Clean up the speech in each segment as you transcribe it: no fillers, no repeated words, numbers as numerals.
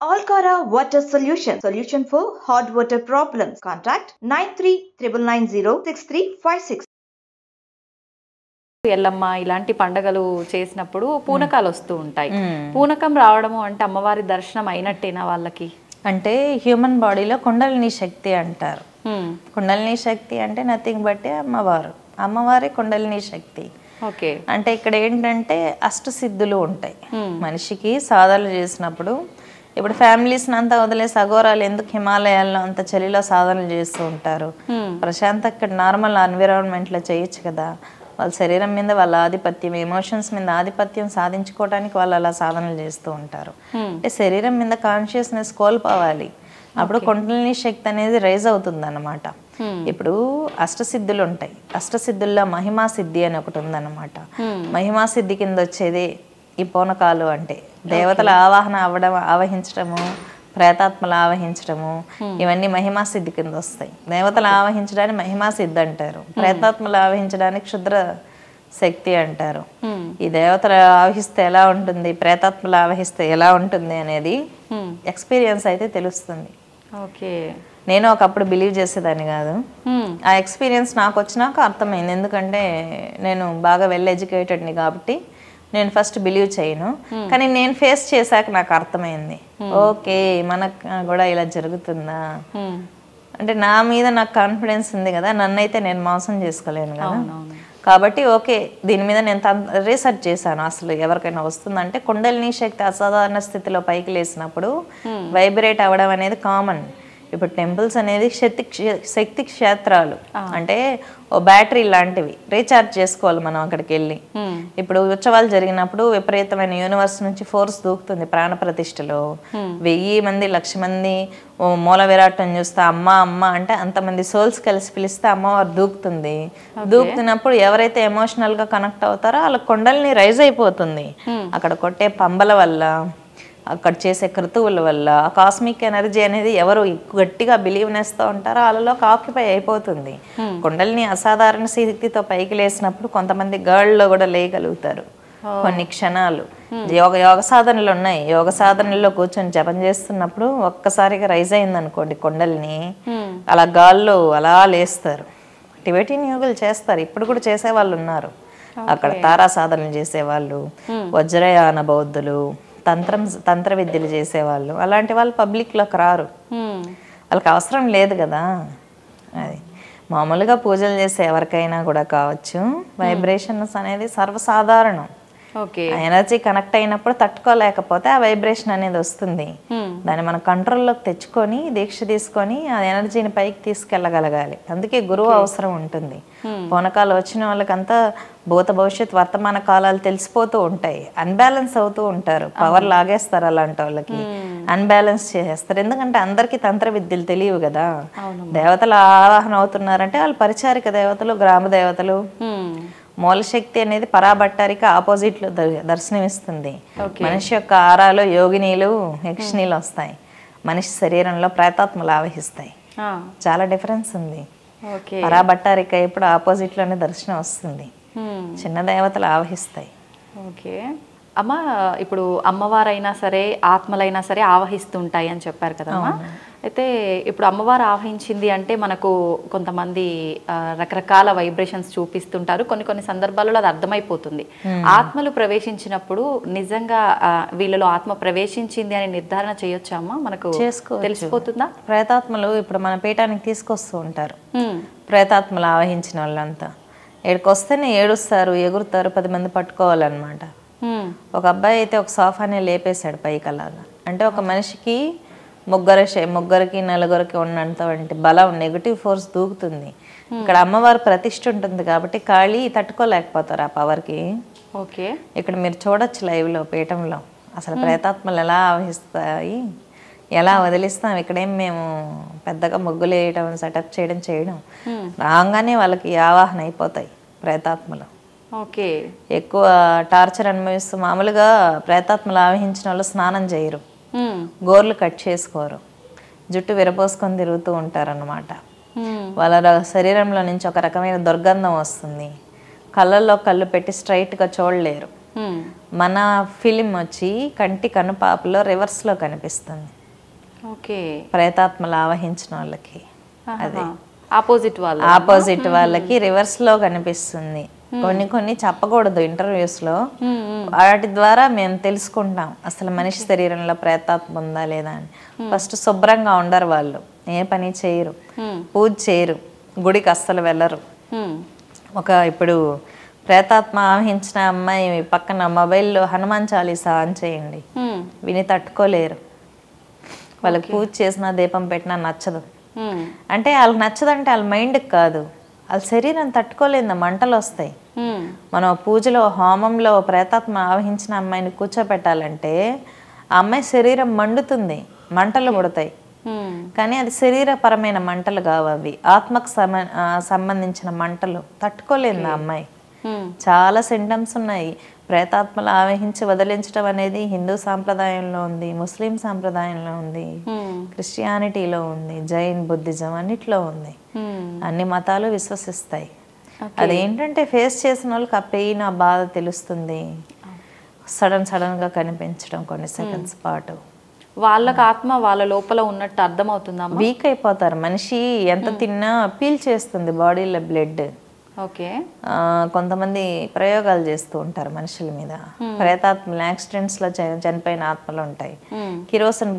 Alcara Water Solution for hot water problems. Contact 9399906356. Yellamma ఇలాంటి పండగలు చేసినప్పుడు పూనకాలు వస్తూ ఉంటాయి. పూనకం రావడము అంటే అమ్మవారి దర్శనం అయినట్టేనా వాళ్ళకి? అంటే హ్యూమన్ బాడీలో కుండలిని శక్తి అంటారు. కుండలిని శక్తి అంటే నథింగ్ బట్ అమ్మవారి కుండలిని శక్తి. ఓకే. అంటే ఇక్కడ ఏంటంటే అష్టసిద్ధులు ఉంటాయి మనిషికి. సాధనలు చేసినప్పుడు ఇప్పుడు ఫ్యామిలీస్ని అంతా వదిలేసి అఘోరాలు ఎందుకు హిమాలయాల్లో అంత చలిలో సాధనలు చేస్తూ ఉంటారు? ప్రశాంత్ ఇక్కడ నార్మల్ ఎన్విరాన్మెంట్లో చేయొచ్చు కదా. వాళ్ళ శరీరం మీద వాళ్ళ ఆధిపత్యం, ఎమోషన్స్ మీద ఆధిపత్యం సాధించుకోవడానికి వాళ్ళు అలా సాధనలు చేస్తూ ఉంటారు. అంటే శరీరం మీద కాన్షియస్నెస్ కోల్పోవాలి. అప్పుడు కుండలిని శక్తి అనేది రైజ్ అవుతుంది అన్నమాట. ఇప్పుడు అష్టసిద్ధులు ఉంటాయి. అష్టసిద్ధుల్లో మహిమా సిద్ధి అని ఒకటి ఉందన్నమాట. మహిమా సిద్ధి కింద వచ్చేది ఈ పూనకాలు. అంటే దేవతల ఆవహించడము, ప్రేతాత్మలు ఆవహించడము, ఇవన్నీ మహిమా సిద్ధి కింద వస్తాయి. దేవతలు ఆవహించడానికి మహిమా సిద్ధి అంటారు, ప్రేతాత్మలు ఆవహించడానికి క్షుద్ర శక్తి అంటారు. ఈ దేవతలు ఆవహిస్తే ఎలా ఉంటుంది, ప్రేతాత్మలు ఆవహిస్తే ఎలా ఉంటుంది అనేది ఎక్స్పీరియన్స్ అయితే తెలుస్తుంది. ఓకే. నేను ఒకప్పుడు బిలీవ్ చేసేదాన్ని కాదు. ఆ ఎక్స్పీరియన్స్ నాకు వచ్చినాక అర్థమైంది. ఎందుకంటే నేను బాగా వెల్ ఎడ్యుకేటెడ్ని కాబట్టి నేను ఫస్ట్ బిలీవ్ చేయను. కానీ నేను ఫేస్ చేశాక నాకు అర్థమైంది, ఓకే మనకు కూడా ఇలా జరుగుతుందా. అంటే నా మీద నాకు కాన్ఫిడెన్స్ ఉంది కదా, నన్నైతే నేను మోసం చేసుకోలేను కదా. కాబట్టి ఓకే, దీని మీద నేను రీసెర్చ్ చేశాను. అసలు ఎవరికైనా వస్తుందంటే కుండలిని శక్తి అసాధారణ స్థితిలో పైకి లేసినప్పుడు వైబ్రేట్ అవ్వడం అనేది కామన్. ఇప్పుడు టెంపుల్స్ అనేది శక్తి క్షేత్రాలు. అంటే ఓ బ్యాటరీ లాంటివి, రీఛార్జ్ చేసుకోవాలి మనం అక్కడికి వెళ్ళి. ఇప్పుడు ఉత్సవాలు జరిగినప్పుడు విపరీతమైన యూనివర్స్ నుంచి ఫోర్స్ దూకుతుంది. ప్రాణ ప్రతిష్టలో 1000 మంది 1,00,000 మంది ఓ మూల విరాటం చూస్తే అమ్మ అమ్మ అంటే అంతమంది సోల్స్ కలిసి పిలిస్తే అమ్మవారు దూకుతుంది. దూకుతున్నప్పుడు ఎవరైతే ఎమోషనల్ గా కనెక్ట్ అవుతారో వాళ్ళ కొండల్ని రైజ్ అయిపోతుంది. అక్కడ కొట్టే పంబల వల్ల, అక్కడ చేసే క్రతువుల వల్ల ఆ కాస్మిక్ ఎనర్జీ అనేది ఎవరు గట్టిగా బిలీవ్నెస్తో ఉంటారో వాళ్ళలో ఆక్యుపై అయిపోతుంది. కుండలిని అసాధారణ స్థితితో పైకి లేసినప్పుడు కొంతమంది గర్ల్లో కూడా లేయగలుగుతారు కొన్ని క్షణాలు. యోగ సాధనలు ఉన్నాయి. యోగ సాధనల్లో కూర్చొని జపం చేస్తున్నప్పుడు ఒక్కసారిగా రైజ్ అయింది అనుకోండి కుండలిని, అలా గాల్లో అలా లేస్తారు. టిబెటియన్ యోగులు చేస్తారు, ఇప్పుడు కూడా చేసే వాళ్ళు ఉన్నారు. అక్కడ తారా సాధనలు చేసేవాళ్ళు, వజ్రయాన బౌద్ధులు, తంత్ర విద్యలు చేసేవాళ్ళు. అలాంటి వాళ్ళు పబ్లిక్లోకి రారు, వాళ్ళకి అవసరం లేదు కదా. అది మామూలుగా పూజలు చేసే ఎవరికైనా కూడా కావచ్చు. వైబ్రేషన్స్ అనేది సర్వసాధారణం. ఎనర్జీ కనెక్ట్ అయినప్పుడు తట్టుకోలేకపోతే ఆ వైబ్రేషన్ అనేది వస్తుంది. దాన్ని మనం కంట్రోల్లోకి తెచ్చుకొని దీక్ష తీసుకొని ఆ ఎనర్జీని పైకి తీసుకెళ్ళగలగాలి. అందుకే గురువు అవసరం ఉంటుంది. పూనకాలు వచ్చిన వాళ్ళకంతా భూత భవిష్యత్ వర్తమాన కాలాలు తెలిసిపోతూ ఉంటాయి. అన్బ్యాలెన్స్ అవుతూ ఉంటారు, పవర్ లాగేస్తారు. అలాంటి వాళ్ళకి అన్బ్యాలెన్స్ చేసేస్తారు. ఎందుకంటే అందరికీ తంత్ర విద్యలు తెలియవు కదా. దేవతలు ఆవాహన అవుతున్నారంటే వాళ్ళు పరిచారిక దేవతలు, గ్రామ దేవతలు. మూలశక్తి అనేది పరాభట్టారికి ఆపోజిట్ లో దర్శనమిస్తుంది. మనిషి యొక్క ఆరాలో యోగినీలు, యక్షిణీలు వస్తాయి. మనిషి శరీరంలో ప్రేతాత్మలు ఆవహిస్తాయి. చాలా డిఫరెన్స్ ఉంది. పరాభట్టారిక ఇప్పుడు ఆపోజిట్ లోనే దర్శనం వస్తుంది, చిన్న దేవతలు ఆవహిస్తాయి. ఓకే అమ్మ, ఇప్పుడు అమ్మవారైనా సరే ఆత్మలైనా సరే ఆవహిస్తుంటాయి అని చెప్పారు కదమ్మా. అయితే ఇప్పుడు అమ్మవారు ఆవహించింది అంటే మనకు కొంతమంది రకరకాల వైబ్రేషన్స్ చూపిస్తుంటారు. కొన్ని సందర్భాలలో అది అర్థమైపోతుంది. ఆత్మలు ప్రవేశించినప్పుడు నిజంగా వీళ్ళలో ఆత్మ ప్రవేశించింది అని నిర్ధారణ చేయొచ్చా అమ్మ? మనకు తెలిసిపోతుందా? ప్రేతాత్మలు ఇప్పుడు మన పీఠానికి తీసుకొస్తూ ఉంటారు. ప్రేతాత్మలు ఆవహించిన వాళ్ళంతా ఏడుకు వస్తేనే ఏడుస్తారు, ఎగురుతారు, 10 మంది పట్టుకోవాలన్నమాట. ఒక అబ్బాయి అయితే ఒక సోఫానే లేపేశాడు పైకి. అలాగా అంటే ఒక మనిషికి ముగ్గురికి నలుగురికి ఉన్నంత బలం, నెగిటివ్ ఫోర్స్ దూకుతుంది. ఇక్కడ అమ్మవారు ప్రతిష్ఠ ఉంటుంది కాబట్టి ఖాళీ తట్టుకోలేకపోతారు ఆ పవర్కి. ఓకే, ఇక్కడ మీరు చూడొచ్చు లైవ్లో పీఠంలో అసలు ప్రేతాత్మలు ఎలా ఆవహిస్తాయి, ఎలా వదిలిస్తాం. ఇక్కడేం మేము పెద్దగా ముగ్గులు వేయడం, సెటప్ చేయడం రాగానే వాళ్ళకి ఆవాహన అయిపోతాయి ప్రేతాత్మలు. ఓకే, ఎక్కువ టార్చర్ అనుభవిస్తూ మామూలుగా ప్రేతాత్మలు ఆవహించిన వాళ్ళు స్నానం చేయరు, గోర్లు కట్ చేసుకోరు, జుట్టు విరపోసుకొని తిరుగుతూ ఉంటారన్నమాట. వాళ్ళ శరీరంలో నుంచి ఒక రకమైన దుర్గంధం వస్తుంది. కళ్ళల్లో కళ్ళు పెట్టి స్ట్రైట్గా చూడలేరు. మన ఫిలిం వచ్చి కంటి కనుపాపలో రివర్స్లో కనిపిస్తుంది. ఓకే. ప్రేతాత్మలు ఆవహించిన వాళ్ళకి అది ఆపోజిట్ వాళ్ళకి రివర్స్లో కనిపిస్తుంది. కొన్ని చెప్పకూడదు ఇంటర్వ్యూస్లో, వాటి ద్వారా మేము తెలుసుకుంటాం అసలు మనిషి శరీరంలో ప్రేతాత్మ ఉందా లేదా అని. ఫస్ట్ శుభ్రంగా ఉండరు వాళ్ళు, ఏ పని చేయరు, పూజ చేయరు, గుడికి అస్సలు వెళ్ళరు. ఇప్పుడు ప్రేతాత్మ ఆవహించిన అమ్మాయి పక్కన మొబైల్లో హనుమాన్ చాలీసా ఆన్ చేయండి, విని తట్టుకోలేరు. వాళ్ళకి పూజ చేసినా దీపం పెట్టినా నచ్చదు. అంటే వాళ్ళకి నచ్చదంటే వాళ్ళ మైండ్కి కాదు, వాళ్ళ శరీరం తట్టుకోలేదు, మంటలు వస్తాయి. మనం పూజలో హోమంలో ప్రేతాత్మ ఆవహించిన అమ్మాయిని కూర్చోపెట్టాలంటే ఆ అమ్మాయి శరీరం మండుతుంది, మంటలు పుడతాయి. కానీ అది శరీరపరమైన మంటలు కావు, అవి ఆత్మకు సంబంధించిన మంటలు. తట్టుకోలేదు ఆ అమ్మాయి. చాలా సింటమ్స్ ఉన్నాయి. ప్రేతాత్మలు ఆవహించి వదిలించడం అనేది హిందూ సాంప్రదాయంలో ఉంది, ముస్లిం సాంప్రదాయంలో ఉంది, క్రిస్టియానిటీలో ఉంది, జైన్, బుద్ధిజం అన్నిట్లో ఉంది. అన్ని మతాలు విశ్వసిస్తాయి. అదేంటంటే ఫేస్ చేసిన వాళ్ళకి ఆ పెయిన్, ఆ బాధ తెలుస్తుంది. సడన్గా కనిపించడం కొన్ని సెకండ్స్ పాటు. వాళ్ళకి ఆత్మ వాళ్ళ లోపల ఉన్నట్టు అర్థమవుతుందా? వీక్ అయిపోతారు. మనిషి ఎంత తిన్నా పీల్ చేస్తుంది బాడీలో బ్లడ్. ఓకే. కొంతమంది ప్రయోగాలు చేస్తూ ఉంటారు మనుషుల మీద. ప్రేతాత్మలు యాక్సిడెంట్స్లో చనిపోయిన ఆత్మలు ఉంటాయి. కిరోసిన్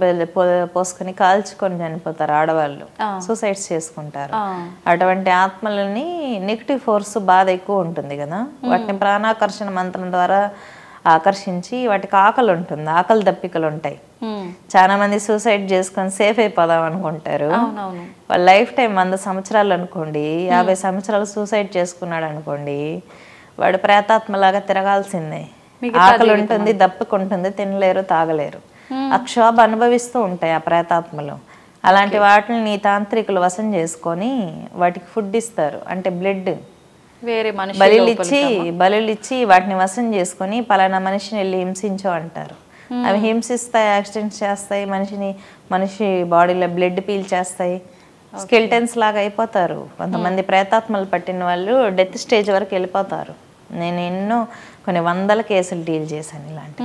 పోసుకొని కాల్చుకొని చనిపోతారు ఆడవాళ్ళు, సూసైడ్స్ చేసుకుంటారు. అటువంటి ఆత్మలని నెగిటివ్ ఫోర్స్ బాధ ఎక్కువ ఉంటుంది కదా, వాటిని ప్రాణాకర్షణ మంత్రం ద్వారా ఆకర్షించి వాటికి ఆకలి ఉంటుంది, ఆకలి దప్పికలు ఉంటాయి. చాలా మంది సూసైడ్ చేసుకొని సేఫ్ అయిపోదాం అనుకుంటారు. వాళ్ళ లైఫ్ టైం 100 సంవత్సరాలు అనుకోండి, 50 సంవత్సరాలు సూసైడ్ చేసుకున్నాడు అనుకోండి, వాడు ప్రేతాత్మలాగా తిరగాల్సిందే. ఆకలి ఉంటుంది, దప్పుకుంటుంది, తినలేరు, తాగలేరు. ఆ క్షోభ అనుభవిస్తూ ఉంటాయి ఆ ప్రేతాత్మలు. అలాంటి వాటిని తాంత్రికులు వశం చేసుకొని వాటికి ఫుడ్ ఇస్తారు, అంటే బ్లడ్ బలులు ఇచ్చి వాటిని వశం చేసుకొని పలానా మనిషిని వెళ్ళి హింసించో అంటారు. అవి హింసిస్తాయి, యాక్సిడెంట్స్ చేస్తాయి, మనిషి బాడీలో బ్లడ్ పీల్చేస్తాయి, స్కెల్టన్స్ లాగా అయిపోతారు. కొంతమంది ప్రేతాత్మలు పట్టిన వాళ్ళు డెత్ స్టేజ్ వరకు వెళ్ళిపోతారు. నేను కొన్ని 100 కేసులు డీల్ చేశాను ఇలాంటి.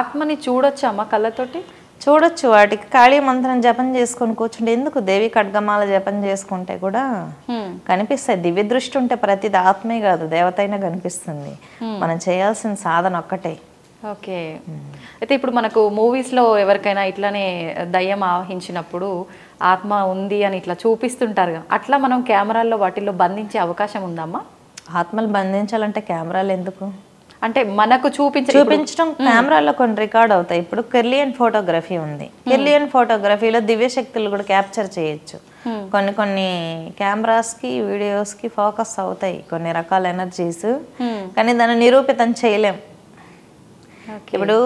ఆత్మని చూడొచ్చా కళ్ళతోటి? చూడొచ్చు. వాటికి కాళీ మంత్రం జపం చేసుకొని కూర్చుంటే, ఎందుకు దేవి ఖడ్గమాల జపం చేసుకుంటే కూడా కనిపిస్తాయి. దివ్య దృష్టి ఉంటే ప్రతిది ఆత్మే కాదు దేవత అయినా కనిపిస్తుంది. మనం చేయాల్సిన సాధన ఒక్కటే. ఓకే. అయితే ఇప్పుడు మనకు మూవీస్లో ఎవరికైనా ఇట్లానే దయ్యం ఆవహించినప్పుడు ఆత్మ ఉంది అని ఇట్లా చూపిస్తుంటారు, అట్లా మనం కెమెరాల్లో వాటిల్లో బంధించే అవకాశం ఉందమ్మా? ఆత్మలు బంధించాలంటే కెమెరాలు ఎందుకు? అంటే మనకు చూపించడం కెమెరాలో కొన్ని రికార్డ్ అవుతాయి. ఇప్పుడు కెర్లియన్ ఫోటోగ్రఫీ ఉంది. కెర్లియన్ ఫోటోగ్రఫీలో దివ్య శక్తులు కూడా క్యాప్చర్ చేయొచ్చు. కొన్ని కెమెరాస్కి వీడియోస్కి ఫోకస్ అవుతాయి కొన్ని రకాల ఎనర్జీస్, కానీ దాన్ని నిరూపితం చేయలేం. ఇప్పుడు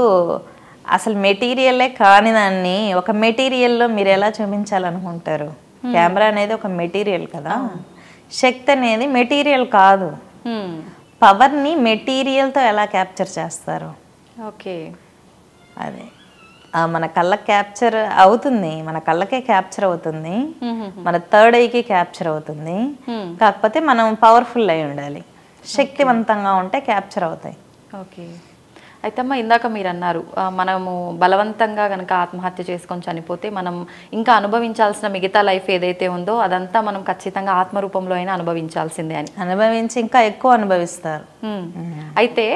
అసలు మెటీరియలే కాని దాన్ని ఒక మెటీరియల్లో మీరు ఎలా చూపించాలనుకుంటారు? కెమెరా అనేది ఒక మెటీరియల్ కదా, శక్తి అనేది మెటీరియల్ కాదు. పవర్ని మెటీరియల్తో ఎలా క్యాప్చర్ చేస్తారు? ఓకే. అదే మన కళ్ళకి క్యాప్చర్ అవుతుంది, మన కళ్ళకే క్యాప్చర్ అవుతుంది, మన థర్డ్ ఐకి క్యాప్చర్ అవుతుంది. కాకపోతే మనం పవర్ఫుల్ అయి ఉండాలి, శక్తివంతంగా ఉంటే క్యాప్చర్ అవుతాయి. ఓకే. అయితే అమ్మ ఇందాక మీరు అన్నారు మనము బలవంతంగా కనుక ఆత్మహత్య చేసుకొని చనిపోతే మనం ఇంకా అనుభవించాల్సిన మిగతా లైఫ్ ఏదైతే ఉందో అదంతా మనం ఖచ్చితంగా ఆత్మరూపంలో అయినా అనుభవించాల్సిందే అని. అనుభవించి ఇంకా ఎక్కువ అనుభవిస్తారు. అయితే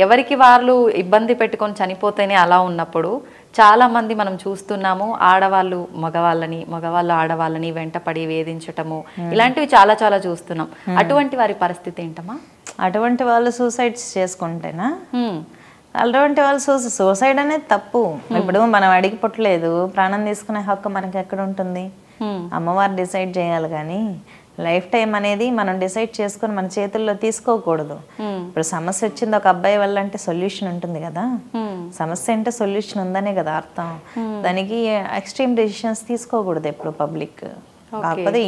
ఎవరికి వాళ్ళు ఇబ్బంది పెట్టుకొని చనిపోతేనే అలా ఉన్నప్పుడు చాలా మంది మనం చూస్తున్నాము, ఆడవాళ్ళు మగవాళ్ళు ఆడవాళ్ళని వెంటపడి వేధించటము ఇలాంటివి చాలా చాలా చూస్తున్నాం. అటువంటి వారి పరిస్థితి ఏంటమ్మా? అటువంటి వాళ్ళు సూసైడ్స్ చేసుకుంటేనా? అటువంటి వాళ్ళు సూసైడ్ అనేది తప్పు. ఇప్పుడు మనం అడిగి పుట్టలేదు, ప్రాణం తీసుకునే హక్కు మనకి ఎక్కడ ఉంటుంది? అమ్మవారు డిసైడ్ చేయాలి. కానీ లైఫ్ టైం అనేది మనం డిసైడ్ చేసుకొని మన చేతుల్లో తీసుకోకూడదు. ఇప్పుడు సమస్య వచ్చింది ఒక అబ్బాయి వల్ల అంటే సొల్యూషన్ ఉంటుంది కదా, సమస్య అంటే సొల్యూషన్ ఉందనే కదా అర్థం. దానికి ఎక్స్ట్రీమ్ డెసిషన్స్ తీసుకోకూడదు ఎప్పుడు పబ్లిక్. కాకపోతే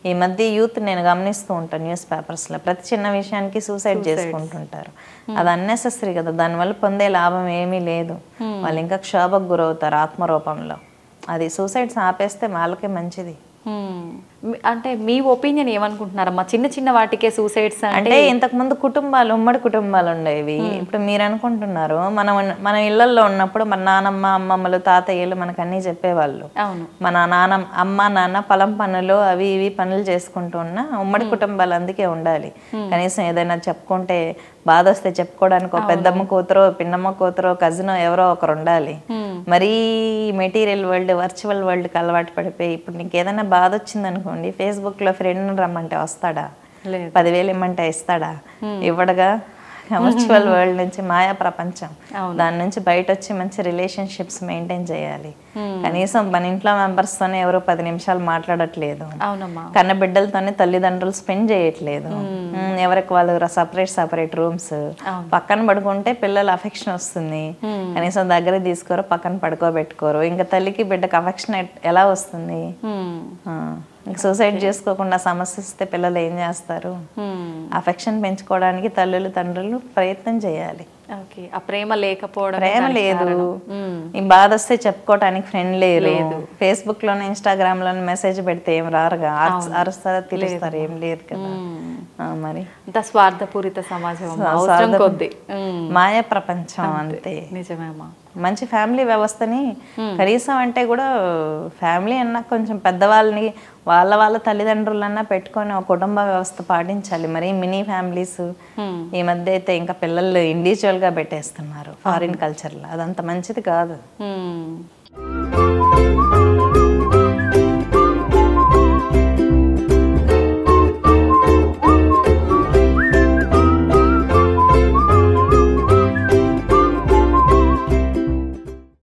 ఈ మధ్య యూత్ నేను గమనిస్తూ ఉంటాను న్యూస్ పేపర్స్లో, ప్రతి చిన్న విషయానికి సూసైడ్ చేసుకుంటుంటారు. అది అన్నెసెసరీ కదా, దానివల్ల పొందే లాభం ఏమీ లేదు. వాళ్ళు ఇంకా క్షోభకు గురవుతారు ఆత్మరూపంలో. అది సూసైడ్స్ ఆపేస్తే వాళ్ళకే మంచిది. అంటే మీ ఒపీనియన్ ఏమనుకుంటున్నారమ్మా చిన్న చిన్న వాటికే సూసైడ్స్ అంటే ఇంతకు ముందు కుటుంబాలు ఉమ్మడి కుటుంబాలు ఉండేవి. ఇప్పుడు మీరు అనుకుంటున్నారు మన ఇళ్లలో ఉన్నప్పుడు మన నానమ్మ అమ్మమ్మలు తాతయ్యలు మనకు అన్ని చెప్పేవాళ్ళు. అవును, మన అమ్మ నాన్న పొలం పనులు అవి ఇవి పనులు చేసుకుంటూ ఉన్న ఉమ్మడి కుటుంబాలు అందుకే ఉండాలి. కనీసం ఏదైనా చెప్పుకుంటే బాధ వస్తే చెప్పుకోవడానికి ఒక పెద్దమ్మ కూతురో పిన్నమ్మ కూతురో కజినో ఎవరో ఒకరు ఉండాలి. మరీ మెటీరియల్ వరల్డ్ వర్చువల్ వరల్డ్కి అలవాటు పడిపోయి ఇప్పుడు నీకు ఏదైనా బాధ వచ్చింది అనుకోండి, ఫేస్బుక్లో ఫ్రెండ్ రమ్మంటే వస్తాడా? 10,000 ఇమ్మంటే ఇస్తాడా? ఇవ్వడగా. వర్చువల్ వరల్డ్ నుంచి మాయా ప్రపంచం, దాని నుంచి బయట వచ్చి మంచి రిలేషన్షిప్స్ మెయింటైన్ చేయాలి. కనీసం మన ఇంట్లో మెంబర్స్ తోనే ఎవరో 10 నిమిషాలు మాట్లాడట్లేదు, కన్న బిడ్డలతోనే తల్లిదండ్రులు స్పెండ్ చేయట్లేదు. ఎవరికి వాళ్ళు సపరేట్ రూమ్స్, పక్కన పడుకుంటే పిల్లలు అఫెక్షన్ వస్తుంది, కనీసం దగ్గర తీసుకోరు, పక్కన పడుకోబెట్టుకోరు. ఇంకా తల్లికి బిడ్డకు అఫెక్షన్ ఎలా వస్తుంది? సూసైడ్ చేసుకోకుండా సమస్య వస్తే పిల్లలు ఏం చేస్తారు? అఫెక్షన్ పెంచుకోవడానికి తల్లులు తండ్రులు ప్రయత్నం చేయాలి. ఆ ప్రేమ లేకపోవడం, ప్రేమ లేదు, ఈ బాధ వస్తే చెప్పుకోవటానికి ఫ్రెండ్ లేదు. ఫేస్బుక్ లోనే ఇన్స్టాగ్రామ్ లోనే మెసేజ్ పెడితే ఏం రారుగా, అరుస్తారా తెలుస్తారు, ఏం లేదు కదా. మరి స్వార్థపూరిత సమాజం, మాయా ప్రపంచం అంతే. నిజమేమా. మంచి ఫ్యామిలీ వ్యవస్థని కనీసం అంటే కూడా ఫ్యామిలీ అన్నా కొంచెం పెద్దవాళ్ళని వాళ్ళ తల్లిదండ్రులన్నా పెట్టుకొని ఒక కుటుంబ వ్యవస్థ పాటించాలి. మరి మినీ ఫ్యామిలీస్ ఈ మధ్య అయితే ఇంకా పిల్లలు ఇండివిజువల్ గా పెట్టేస్తున్నారు ఫారిన్ కల్చర్లో, అదంత మంచిది కాదు.